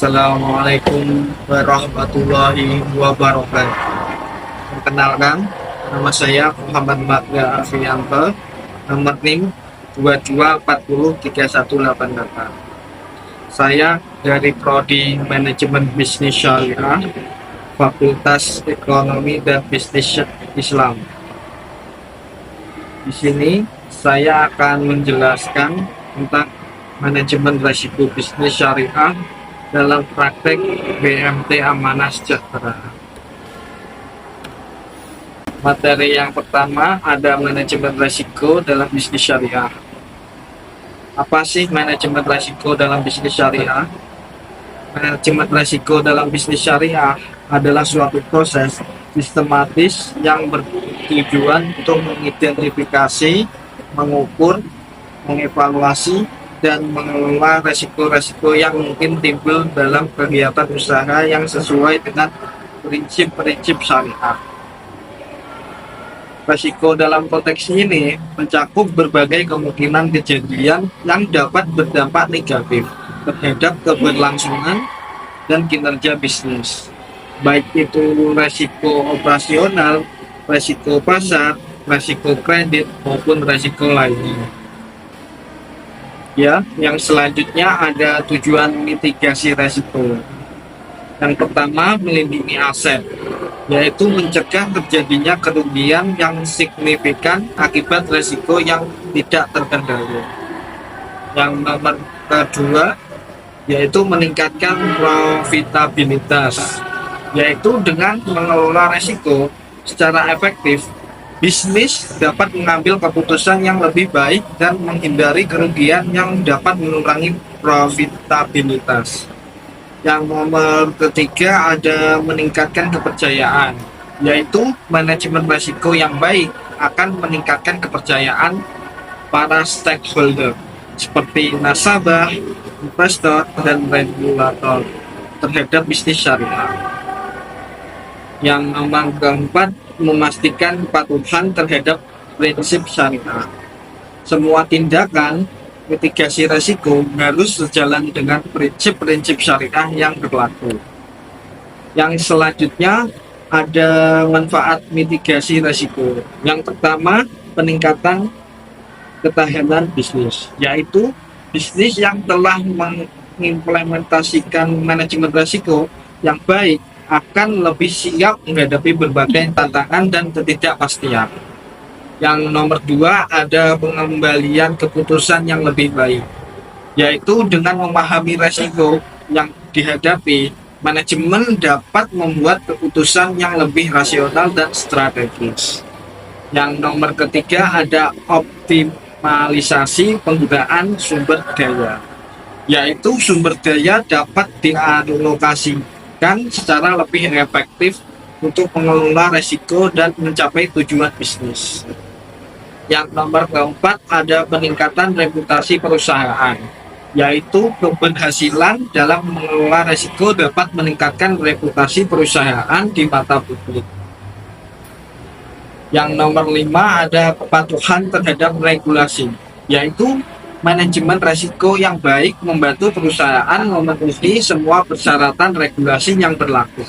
Assalamualaikum warahmatullahi wabarakatuh. Perkenalkan, nama saya Muhammad Magda Afianto, nomor NIM 22403188. Saya dari Prodi Manajemen Bisnis Syariah, Fakultas Ekonomi dan Bisnis Islam. Di sini saya akan menjelaskan tentang manajemen risiko bisnis syariah dalam praktek BMT Amanah Sejahtera. Materi yang pertama ada manajemen risiko dalam bisnis syariah. Apa sih manajemen risiko dalam bisnis syariah? Manajemen risiko dalam bisnis syariah adalah suatu proses sistematis yang bertujuan untuk mengidentifikasi, mengukur, mengevaluasi, dan mengelola resiko-resiko yang mungkin timbul dalam kegiatan usaha yang sesuai dengan prinsip-prinsip syariah. Resiko dalam konteks ini mencakup berbagai kemungkinan kejadian yang dapat berdampak negatif terhadap keberlangsungan dan kinerja bisnis, baik itu resiko operasional, resiko pasar, resiko kredit, maupun resiko lainnya. Ya, yang selanjutnya ada tujuan mitigasi resiko. Yang pertama, melindungi aset, yaitu mencegah terjadinya kerugian yang signifikan akibat resiko yang tidak terkendali. Yang nomor kedua, yaitu meningkatkan profitabilitas, yaitu dengan mengelola resiko secara efektif, bisnis dapat mengambil keputusan yang lebih baik dan menghindari kerugian yang dapat mengurangi profitabilitas. Yang nomor ketiga ada meningkatkan kepercayaan, yaitu manajemen risiko yang baik akan meningkatkan kepercayaan para stakeholder seperti nasabah, investor, dan regulator terhadap bisnis syariah. Yang nomor keempat, memastikan kepatuhan terhadap prinsip syariah. Semua tindakan mitigasi resiko harus sejalan dengan prinsip-prinsip syariah yang berlaku. Yang selanjutnya ada manfaat mitigasi resiko. Yang pertama, peningkatan ketahanan bisnis, yaitu bisnis yang telah mengimplementasikan manajemen resiko yang baik akan lebih siap menghadapi berbagai tantangan dan ketidakpastian. Yang nomor dua ada pengembalian keputusan yang lebih baik, yaitu dengan memahami resiko yang dihadapi, manajemen dapat membuat keputusan yang lebih rasional dan strategis. Yang nomor ketiga ada optimalisasi penggunaan sumber daya, yaitu sumber daya dapat dialokasikan secara lebih efektif untuk mengelola resiko dan mencapai tujuan bisnis. Yang nomor keempat ada peningkatan reputasi perusahaan, yaitu keberhasilan dalam mengelola resiko dapat meningkatkan reputasi perusahaan di mata publik. Yang nomor 5 ada kepatuhan terhadap regulasi, yaitu manajemen resiko yang baik membantu perusahaan memenuhi semua persyaratan regulasi yang berlaku.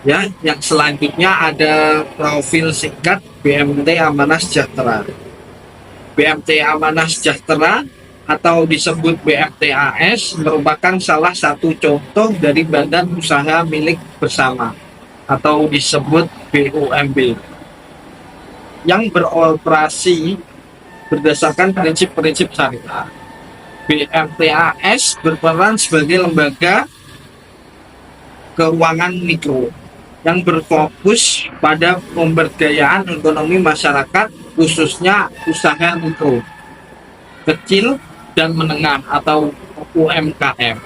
Ya, yang selanjutnya ada profil singkat BMT Amanah Sejahtera. BMT Amanah Sejahtera atau disebut BMTAS merupakan salah satu contoh dari badan usaha milik bersama atau disebut BUMB yang beroperasi berdasarkan prinsip-prinsip syariah. BMTAS berperan sebagai lembaga keuangan mikro yang berfokus pada pemberdayaan ekonomi masyarakat, khususnya usaha mikro, kecil, dan menengah atau UMKM.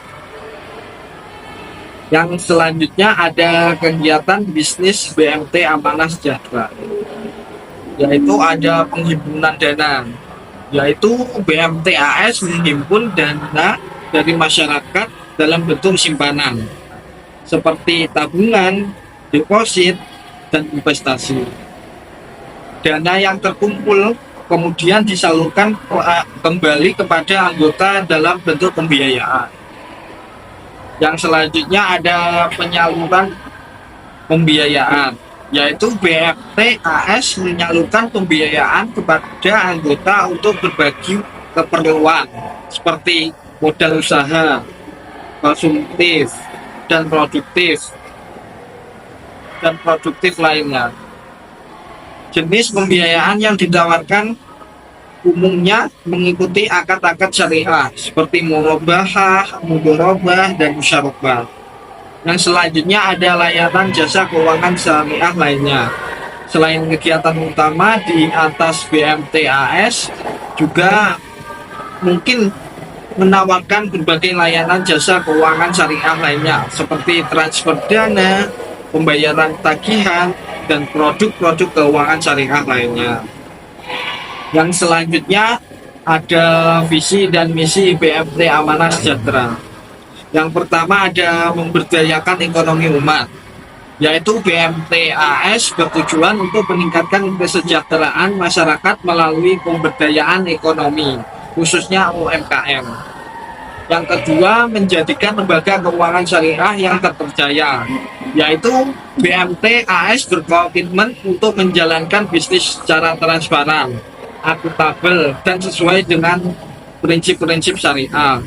Yang selanjutnya ada kegiatan bisnis BMT Amanah Sejahtera, yaitu ada penghimpunan dana, yaitu BMTAS menghimpun dana dari masyarakat dalam bentuk simpanan seperti tabungan, deposit, dan investasi. Dana yang terkumpul kemudian disalurkan kembali kepada anggota dalam bentuk pembiayaan. Yang selanjutnya ada penyaluran pembiayaan, yaitu BMT AS menyalurkan pembiayaan kepada anggota untuk berbagi keperluan seperti modal usaha, konsumtif, dan produktif lainnya. Jenis pembiayaan yang ditawarkan umumnya mengikuti akad-akad syariah seperti murabahah, mudharabah, dan musyarabah. Yang selanjutnya ada layanan jasa keuangan syariah lainnya. Selain kegiatan utama di atas BMT AS, juga mungkin menawarkan berbagai layanan jasa keuangan syariah lainnya seperti transfer dana, pembayaran tagihan, dan produk-produk keuangan syariah lainnya. Yang selanjutnya ada visi dan misi BMT Amanah Sejahtera. Yang pertama ada memberdayakan ekonomi umat, yaitu BMT AS bertujuan untuk meningkatkan kesejahteraan masyarakat melalui pemberdayaan ekonomi, khususnya UMKM. Yang kedua, menjadikan lembaga keuangan syariah yang terpercaya, yaitu BMT AS berkomitmen untuk menjalankan bisnis secara transparan, akuntabel, dan sesuai dengan prinsip-prinsip syariah.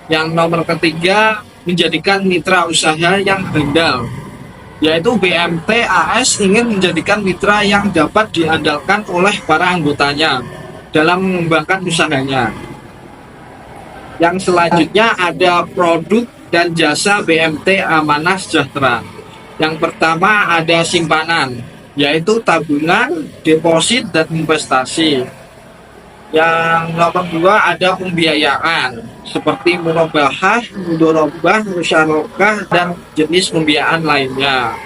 Yang nomor ketiga, menjadikan mitra usaha yang handal, yaitu BMT AS ingin menjadikan mitra yang dapat diandalkan oleh para anggotanya dalam mengembangkan usahanya. Yang selanjutnya ada produk dan jasa BMT Amanah Sejahtera. Yang pertama ada simpanan, yaitu tabungan, deposit, dan investasi. Yang nomor dua ada pembiayaan, seperti murabahah, mudharabah, musyarakah, dan jenis pembiayaan lainnya.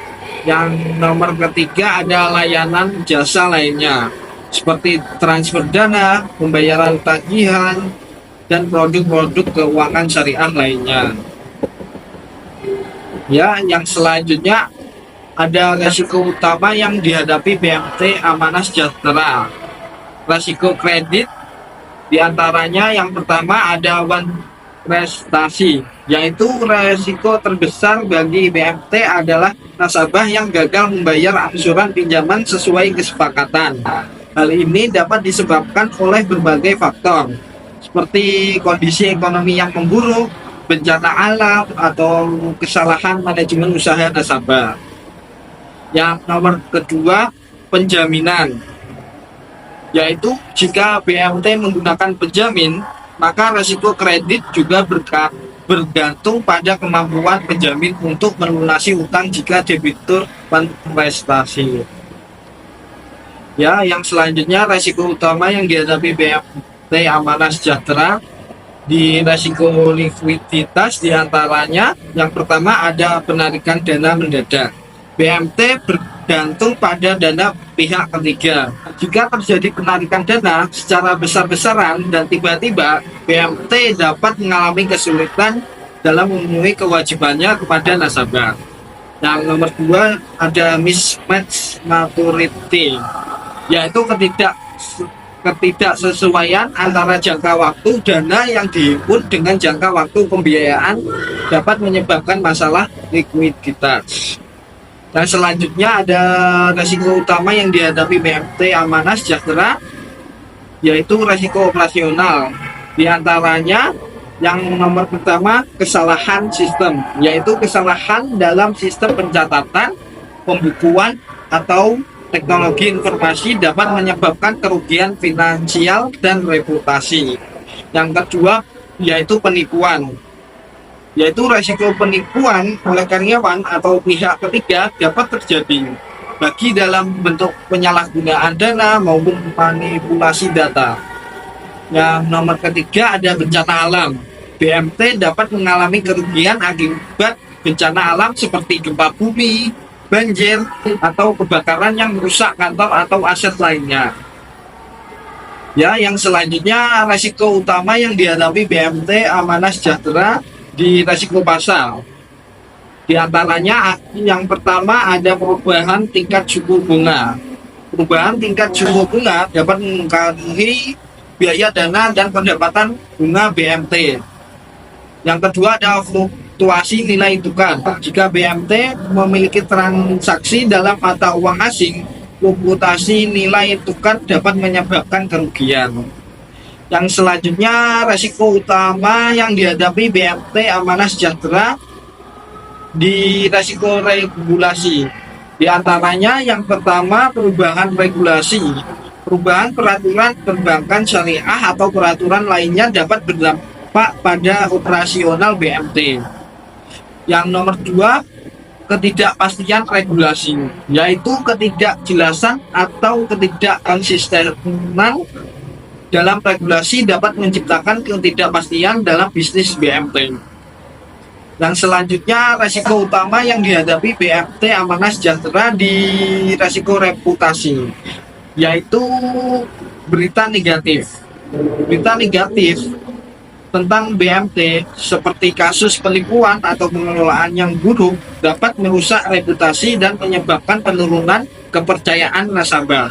Yang nomor ketiga ada layanan jasa lainnya, seperti transfer dana, pembayaran tagihan, dan produk-produk keuangan syariah lainnya. Ya, yang selanjutnya ada resiko utama yang dihadapi BMT Amanah Sejahtera. Resiko kredit diantaranya yang pertama ada one prestasi, yaitu resiko terbesar bagi BMT adalah nasabah yang gagal membayar angsuran pinjaman sesuai kesepakatan. Hal ini dapat disebabkan oleh berbagai faktor, seperti kondisi ekonomi yang memburuk, bencana alam, atau kesalahan manajemen usaha nasabah. Yang nomor kedua, penjaminan, yaitu jika BMT menggunakan penjamin, maka risiko kredit juga bergantung pada kemampuan penjamin untuk melunasi utang jika debitur prestasi. Ya, yang selanjutnya risiko utama yang dihadapi BMT Amanah Sejahtera di risiko likuiditas diantaranya yang pertama ada penarikan dana mendadak. BMT bergantung pada dana pihak ketiga. Jika terjadi penarikan dana secara besar-besaran dan tiba-tiba, BMT dapat mengalami kesulitan dalam memenuhi kewajibannya kepada nasabah. Yang nomor dua ada mismatch maturity, yaitu ketidaksesuaian antara jangka waktu dana yang dihimpun dengan jangka waktu pembiayaan dapat menyebabkan masalah likuiditas. Dan selanjutnya ada resiko utama yang dihadapi BMT Amanah Sejahtera, yaitu resiko operasional. Di antaranya yang nomor pertama kesalahan sistem, yaitu kesalahan dalam sistem pencatatan, pembukuan, atau teknologi informasi dapat menyebabkan kerugian finansial dan reputasi. Yang kedua yaitu penipuan, yaitu resiko penipuan oleh karyawan atau pihak ketiga dapat terjadi bagi dalam bentuk penyalahgunaan dana maupun manipulasi data. Yang nomor ketiga ada bencana alam. BMT dapat mengalami kerugian akibat bencana alam seperti gempa bumi, banjir, atau kebakaran yang merusak kantor atau aset lainnya. Ya, yang selanjutnya resiko utama yang dihadapi BMT Amanah Sejahtera di resiko pasar. Di antaranya yang pertama ada perubahan tingkat suku bunga. Perubahan tingkat suku bunga dapat mempengaruhi biaya dana dan pendapatan bunga BMT. Yang kedua ada fluktuasi nilai tukar. Jika BMT memiliki transaksi dalam mata uang asing, fluktuasi nilai tukar dapat menyebabkan kerugian. Yang selanjutnya, resiko utama yang dihadapi BMT Amanah Sejahtera di resiko regulasi. Di antaranya yang pertama, perubahan regulasi. Perubahan peraturan perbankan syariah atau peraturan lainnya dapat berdampak pada operasional BMT. Yang nomor dua, ketidakpastian regulasi, yaitu ketidakjelasan atau ketidakkonsistenan dalam regulasi dapat menciptakan ketidakpastian dalam bisnis BMT. Yang selanjutnya, resiko utama yang dihadapi BMT Amanah Sejahtera di resiko reputasi, yaitu berita negatif. Berita negatif tentang BMT seperti kasus penipuan atau pengelolaan yang buruk dapat merusak reputasi dan menyebabkan penurunan kepercayaan nasabah.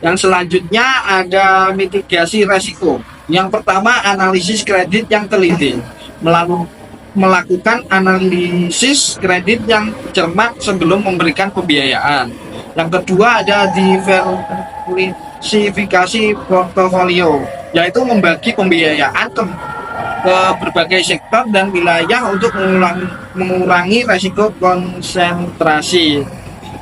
Yang selanjutnya ada mitigasi resiko. Yang pertama, analisis kredit yang teliti. Melakukan analisis kredit yang cermat sebelum memberikan pembiayaan. Yang kedua ada diversifikasi portofolio, yaitu membagi pembiayaan ke berbagai sektor dan wilayah untuk mengurangi resiko konsentrasi.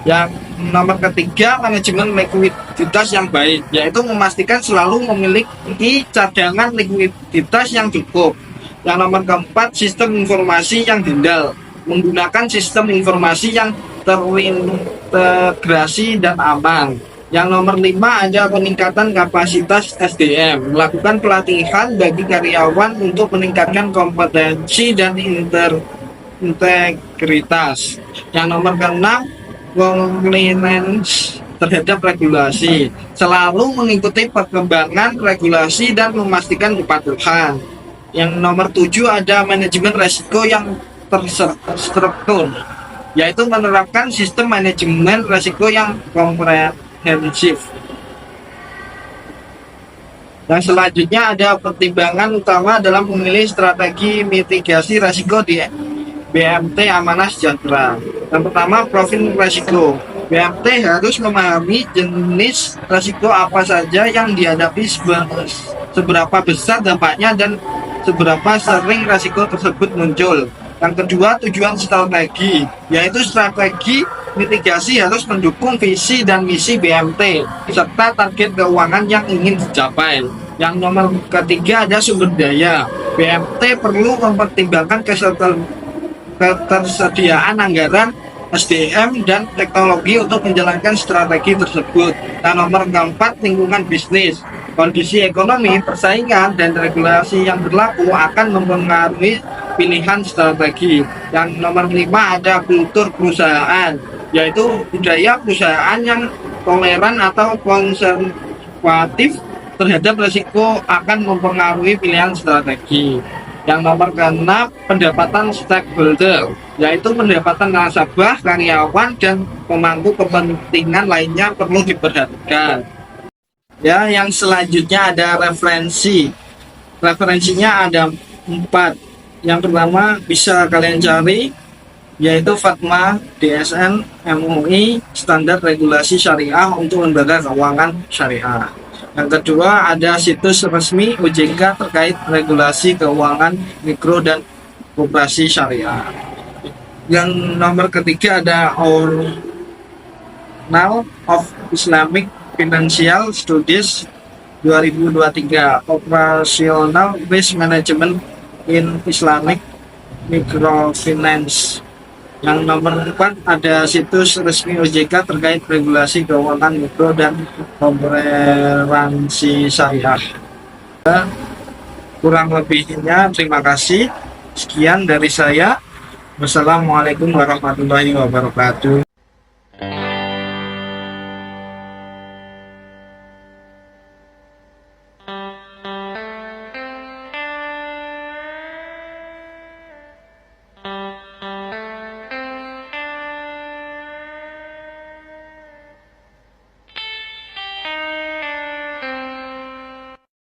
Yang nomor ketiga, manajemen likuiditas yang baik, yaitu memastikan selalu memiliki cadangan likuiditas yang cukup. Yang nomor keempat, sistem informasi yang handal, menggunakan sistem informasi yang terintegrasi dan aman. Yang nomor 5 ada peningkatan kapasitas SDM, melakukan pelatihan bagi karyawan untuk meningkatkan kompetensi dan integritas. Yang nomor ke-6, compliance terhadap regulasi, selalu mengikuti perkembangan regulasi dan memastikan kepatuhan. Yang nomor 7 ada manajemen resiko yang terstruktur, yaitu menerapkan sistem manajemen resiko yang komprehensif. Yang selanjutnya ada pertimbangan utama dalam memilih strategi mitigasi resiko di BMT Amanah Sejahtera. Yang pertama, profil resiko. BMT harus memahami jenis resiko apa saja yang dihadapi, seberapa besar dampaknya, dan seberapa sering resiko tersebut muncul. Yang kedua, tujuan strategi, yaitu strategi mitigasi harus mendukung visi dan misi BMT serta target keuangan yang ingin dicapai. Yang nomor ketiga ada sumber daya. BMT perlu mempertimbangkan ketersediaan anggaran, SDM, dan teknologi untuk menjalankan strategi tersebut. Dan nomor keempat, lingkungan bisnis. Kondisi ekonomi, persaingan, dan regulasi yang berlaku akan mempengaruhi pilihan strategi. Yang nomor 5 ada kultur perusahaan, yaitu budaya perusahaan yang toleran atau konservatif terhadap risiko akan mempengaruhi pilihan strategi. Yang nomor ke-6, pendapatan stakeholder, yaitu pendapatan nasabah, karyawan, dan pemangku kepentingan lainnya perlu diperhatikan. Ya, yang selanjutnya ada referensi. Referensinya ada 4. Yang pertama bisa kalian cari, yaitu Fatma DSN MUI Standar Regulasi Syariah untuk Lembaga Keuangan Syariah. Yang kedua ada situs resmi OJK terkait regulasi keuangan mikro dan koperasi syariah. Yang nomor ketiga ada Journal of Islamic Financial Studies 2023, Operational Risk Management in Islamic Microfinance. Yang nomor 4 ada situs resmi OJK terkait regulasi keuangan mikro dan koperasi syariah. Kurang lebihnya terima kasih. Sekian dari saya. Wassalamualaikum warahmatullahi wabarakatuh.